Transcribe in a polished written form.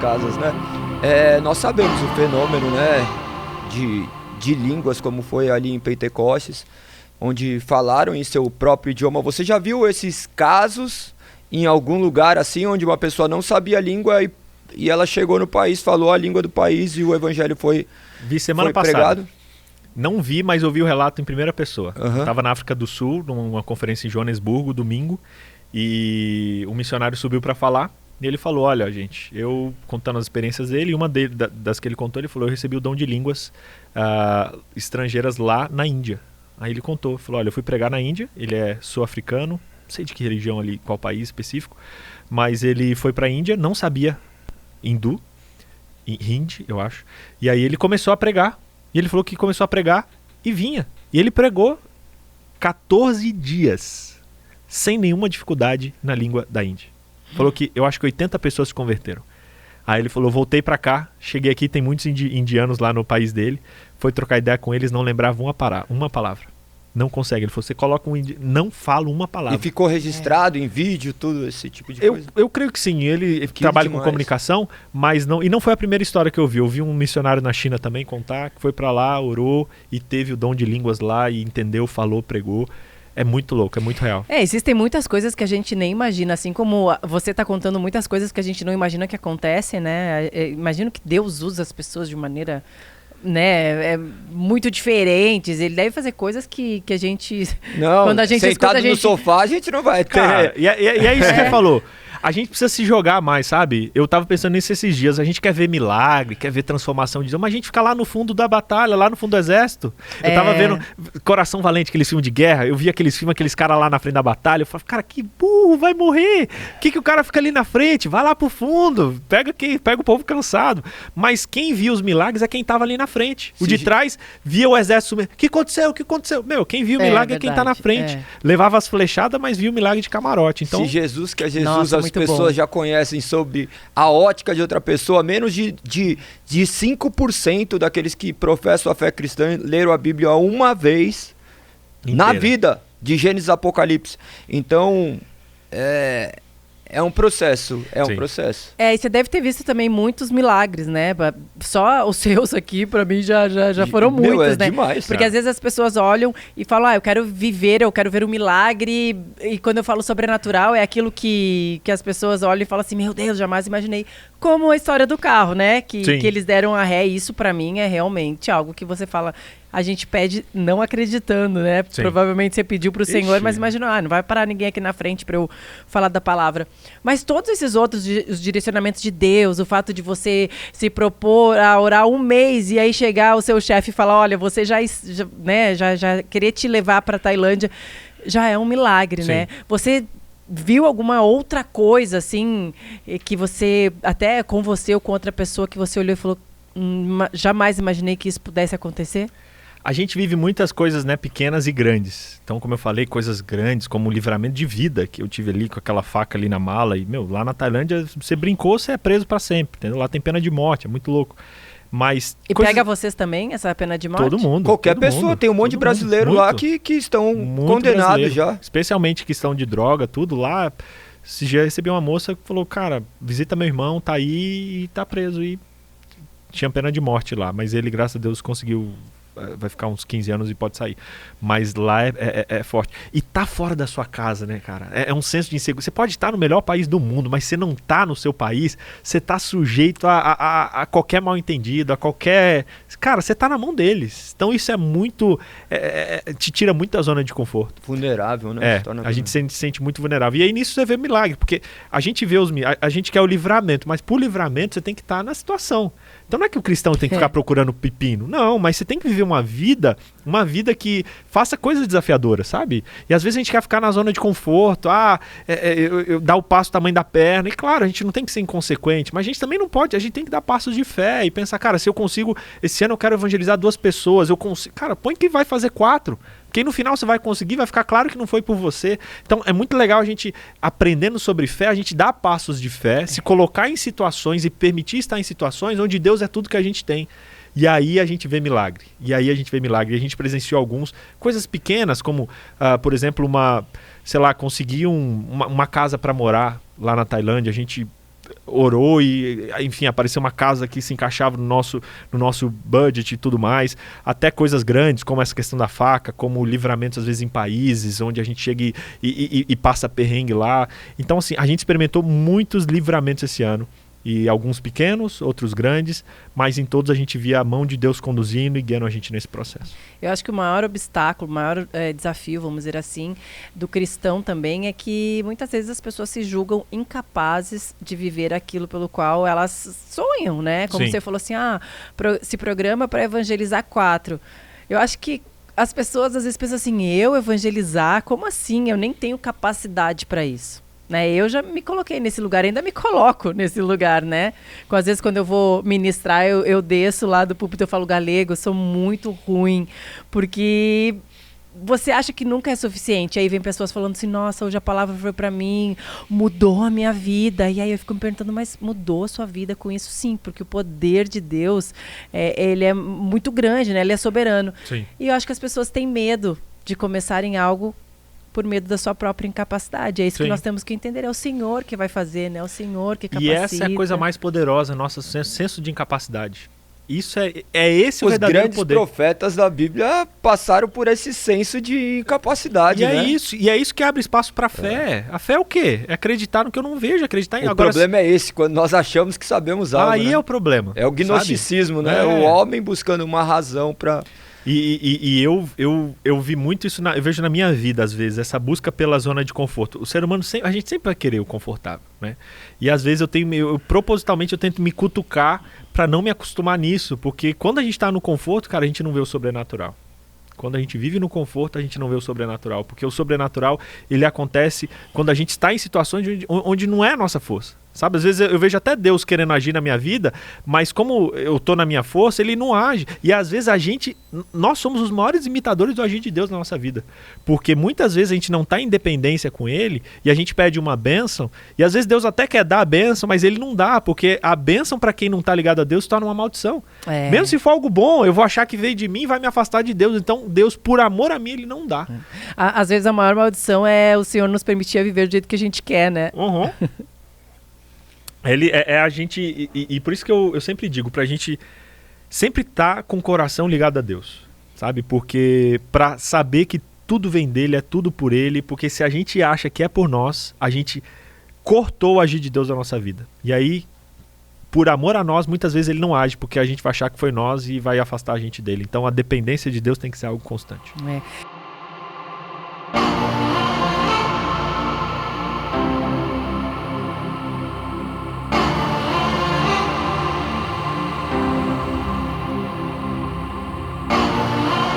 casas, né? Nós sabemos o fenômeno, né, de línguas, como foi ali em Pentecostes, onde falaram em seu próprio idioma. Você já viu esses casos em algum lugar assim, onde uma pessoa não sabia a língua e ela chegou no país, falou a língua do país e o evangelho foi semana passada. Pregado? Não vi, mas ouvi o relato em primeira pessoa. Eu estava na África do Sul, numa conferência em Joanesburgo, domingo, e um missionário subiu para falar, e ele falou, olha, gente, eu contando as experiências dele, e uma das que ele contou, ele falou, eu recebi o dom de línguas estrangeiras lá na Índia. Aí ele contou, falou, olha, eu fui pregar na Índia, ele é sul-africano, não sei de que religião ali, qual país específico, mas ele foi para a Índia, não sabia hindu, hindi, eu acho, e aí ele começou a pregar, e ele falou que começou a pregar e vinha. E ele pregou 14 dias, sem nenhuma dificuldade na língua da Índia. Falou que eu acho que 80 pessoas se converteram. Aí ele falou, voltei pra cá, cheguei aqui, tem muitos indianos lá no país dele, foi trocar ideia com eles, não lembrava uma palavra. Não consegue. Ele falou, você coloca não fala uma palavra. E ficou registrado em vídeo, tudo esse tipo de coisa? Eu creio que sim. Ele trabalha com comunicação, mas não... E não foi a primeira história que eu vi. Eu vi um missionário na China também contar, que foi pra lá, orou e teve o dom de línguas lá e entendeu, falou, pregou. É muito louco, é muito real. Existem muitas coisas que a gente nem imagina, assim como você está contando muitas coisas que a gente não imagina que acontecem, né? Imagino que Deus usa as pessoas de maneira... né, muito diferentes. Ele deve fazer coisas que a gente... Não, quando a gente sentado no sofá a gente não vai ter. Cara, e é isso que você falou. A gente precisa se jogar mais, sabe? Eu tava pensando nisso esses dias. A gente quer ver milagre, quer ver transformação de Deus, mas a gente fica lá no fundo da batalha, lá no fundo do exército. Eu tava vendo Coração Valente, aqueles filmes de guerra. Eu vi aqueles filmes, aqueles caras lá na frente da batalha. Eu falava, cara, que burro, vai morrer. Que o cara fica ali na frente? Vai lá pro fundo. Pega o povo cansado. Mas quem via os milagres é quem tava ali na frente. O de trás via o exército. O que aconteceu? O que aconteceu? Meu, quem viu o milagre é quem tá na frente. Levava as flechadas, mas via o milagre de camarote. Então, se Jesus, que é Jesus, as pessoas já conhecem sobre a ótica de outra pessoa, menos de 5% daqueles que professam a fé cristã leram a Bíblia uma vez na vida, de Gênesis a Apocalipse. Então, é um processo, um processo. E você deve ter visto também muitos milagres, né? Só os seus aqui, pra mim, já foram muitos, né? Demais, porque às vezes as pessoas olham e falam, eu quero ver um milagre. E quando eu falo sobrenatural, é aquilo que as pessoas olham e falam assim, meu Deus, jamais imaginei. Como a história do carro, né? Que eles deram a ré. Isso pra mim é realmente algo que você fala... A gente pede não acreditando, né? Sim. Provavelmente você pediu pro Senhor, mas imagina, não vai parar ninguém aqui na frente para eu falar da palavra. Mas todos esses outros, os direcionamentos de Deus, o fato de você se propor a orar um mês e aí chegar o seu chefe e falar, olha, você já querer te levar para Tailândia, já é um milagre, né? Você viu alguma outra coisa, assim, que você, até com você ou com outra pessoa, que você olhou e falou, jamais imaginei que isso pudesse acontecer? A gente vive muitas coisas, né, pequenas e grandes. Então, como eu falei, coisas grandes, como o livramento de vida, que eu tive ali com aquela faca ali na mala. E, lá na Tailândia, você brincou, você é preso para sempre, entendeu? Lá tem pena de morte, é muito louco. Mas pega vocês também, essa pena de morte? Todo mundo. Qualquer pessoa, tem um monte de brasileiro lá que estão condenados já. Especialmente questão de droga, tudo lá. Esse dia eu recebi uma moça que falou, cara, visita meu irmão, tá aí e tá preso. E tinha pena de morte lá, mas ele, graças a Deus, conseguiu... Vai ficar uns 15 anos e pode sair. Mas lá é forte. E tá fora da sua casa, né, cara? É um senso de insegurança. Você pode estar no melhor país do mundo, mas você não tá no seu país, você tá sujeito a qualquer mal entendido, a qualquer... Cara, você tá na mão deles. Então isso é muito... te tira muito da zona de conforto. Vulnerável, né? A gente se sente muito vulnerável. E aí nisso você vê milagre, porque a gente vê a gente quer o livramento, mas por livramento você tem que estar na situação. Então não é que o cristão tem que ficar procurando pepino. Não, mas você tem que viver uma vida que faça coisas desafiadoras, sabe? E às vezes a gente quer ficar na zona de conforto, eu dar o passo do tamanho da perna. E claro, a gente não tem que ser inconsequente, mas a gente também não pode, a gente tem que dar passos de fé e pensar, cara, se eu consigo, esse ano eu quero evangelizar 2 pessoas, eu consigo, cara, põe que vai fazer 4. Porque no final você vai conseguir, vai ficar claro que não foi por você. Então é muito legal a gente, aprendendo sobre fé, a gente dar passos de fé, se colocar em situações e permitir estar em situações onde Deus é tudo que a gente tem. E aí a gente vê milagre. E a gente presenciou alguns, coisas pequenas, como, por exemplo, conseguir uma casa para morar lá na Tailândia. A gente orou e, enfim, apareceu uma casa que se encaixava no nosso budget e tudo mais, até coisas grandes, como essa questão da faca, como livramentos às vezes em países onde a gente chega e passa perrengue lá. Então, assim, a gente experimentou muitos livramentos esse ano. E alguns pequenos, outros grandes, mas em todos a gente via a mão de Deus conduzindo e guiando a gente nesse processo. Eu acho que o maior obstáculo, o maior desafio, vamos dizer assim, do cristão também é que muitas vezes as pessoas se julgam incapazes de viver aquilo pelo qual elas sonham, né? Como você falou assim, se programa para evangelizar 4. Eu acho que as pessoas às vezes pensam assim, eu evangelizar? Como assim? Eu nem tenho capacidade para isso. Né? Eu já me coloquei nesse lugar, ainda me coloco nesse lugar, né? Às vezes quando eu vou ministrar, eu desço lá do púlpito, eu falo galego, eu sou muito ruim, porque você acha que nunca é suficiente. Aí vem pessoas falando assim, nossa, hoje a palavra foi pra mim, mudou a minha vida. E aí eu fico me perguntando, mas mudou a sua vida com isso? Sim, porque o poder de Deus, ele é muito grande, né? Ele é soberano. Sim. E eu acho que as pessoas têm medo de começarem algo por medo da sua própria incapacidade. É isso que nós temos que entender. É o Senhor que vai fazer, né? É o Senhor que capacita. E essa é a coisa mais poderosa, nosso senso de incapacidade. Isso é esse o verdadeiro poder. Os grandes profetas da Bíblia passaram por esse senso de incapacidade, né? E é isso que abre espaço para a fé. A fé é o quê? É acreditar no que eu não vejo, acreditar em... O problema é esse, quando nós achamos que sabemos algo, Aí né? é o problema. É o gnosticismo, né? O homem buscando uma razão para... E eu vi muito isso, eu vejo na minha vida, às vezes, essa busca pela zona de conforto. O ser humano, a gente sempre vai querer o confortável, né? E às vezes propositalmente eu tento me cutucar para não me acostumar nisso, porque quando a gente tá no conforto, cara, a gente não vê o sobrenatural. Quando a gente vive no conforto, a gente não vê o sobrenatural, porque o sobrenatural, ele acontece quando a gente está em situações onde não é a nossa força. Sabe, às vezes eu vejo até Deus querendo agir na minha vida, mas como eu tô na minha força, ele não age. E às vezes nós somos os maiores imitadores do agir de Deus na nossa vida. Porque muitas vezes a gente não tá em dependência com ele, e a gente pede uma bênção, e às vezes Deus até quer dar a bênção, mas ele não dá, porque a bênção para quem não tá ligado a Deus se torna uma maldição. Mesmo se for algo bom, eu vou achar que veio de mim e vai me afastar de Deus. Então Deus, por amor a mim, ele não dá. Às vezes a maior maldição é o Senhor nos permitir viver do jeito que a gente quer, né? Uhum. Ele é a gente, e por isso que eu sempre digo, pra gente sempre estar com o coração ligado a Deus, sabe? Porque pra saber que tudo vem dele, é tudo por ele, porque se a gente acha que é por nós, a gente cortou o agir de Deus na nossa vida. E aí, por amor a nós, muitas vezes ele não age, porque a gente vai achar que foi nós e vai afastar a gente dele. Então a dependência de Deus tem que ser algo constante.